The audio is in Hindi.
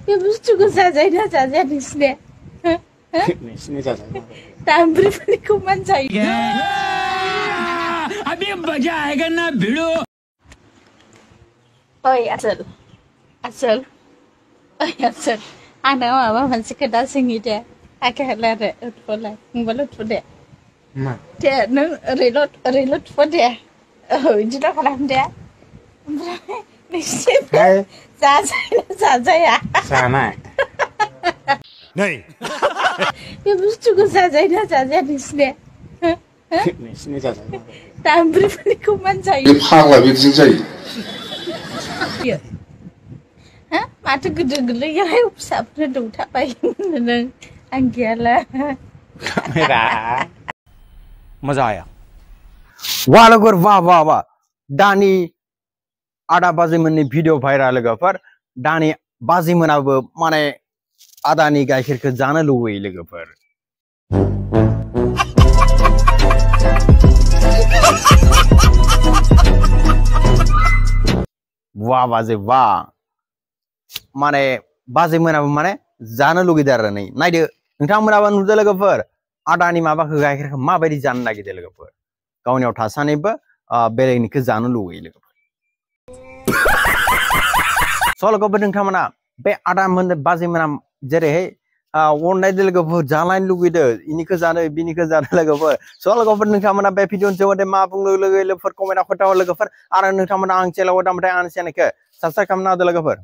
बे बुस्थुखौ जाजायोना जाजाया नोंसिने? नोंसिनि जाजायो दामब्रिफोरनिखौ मानो जायो? अभी मजा आएगा ना भिड़ो। ओइ आसोल आसोल आंनाव माबा मोनसे खोथा सोंनि दे आखाइलाय आरो उथफलाय फंबाल उथफ दे मा दे नों ओरैल' उथफ दे बिदिल' खालाम दे ओमफ्राय नोंसिनि जाजायोना जाजाया? जानाय नै बे बुस्थुखौ जाजायोना जाजाया नोंसिने? नोंसिनि जाजायो दामब्रिफोरनिखौ मानो जायो? बे फाग्ला बिदिजों जायो हा माथो गिदिर गोरलैयावहाय फिसाफोर दौथाबायोमोन नों आं गैयाला कामेरा मजा आया वाह लोगोफोर वाह वाह वाह दानि आदा बाजैमोननि भिडिअ भाइराल लोगोफोर दानि बाजैमोनाबो माने आदानि गाइखेरखौ जानो लुबैयो लोगोफोर वाह बाजै वाह माने बाजैमोनाबो माने जानो लुगैदो आरो नै नायदो नोंथांमोनाबो नुदो लोगोफोर आदानि माबाखौ गाइखेरखौ माबायदि जानो नागिरदो लोगोफोर गावनियाव थासानैबो बेलेगनिखौ जानो लुगैयो लोगोफोर स' लोगोफोर नोंथांमोना बे आदामोन बाजैमोना जेरैहाय अननायदो लोगोफोर जानो लुगैदो इनिखौ जानो बिनिखौ जानो लोगोफोर स' लोगोफोर नोंथांमोना बे भिडिअनि सोमोन्दै मा बुंनो लोगोफोर कमेन्टआव खोन्थाहर लोगोफोर आरो नोंथांमोना आं चेनेलाव दामबाथाय आं चेनेलखौ साबस्क्राइब खालामना होदो लोगोफोर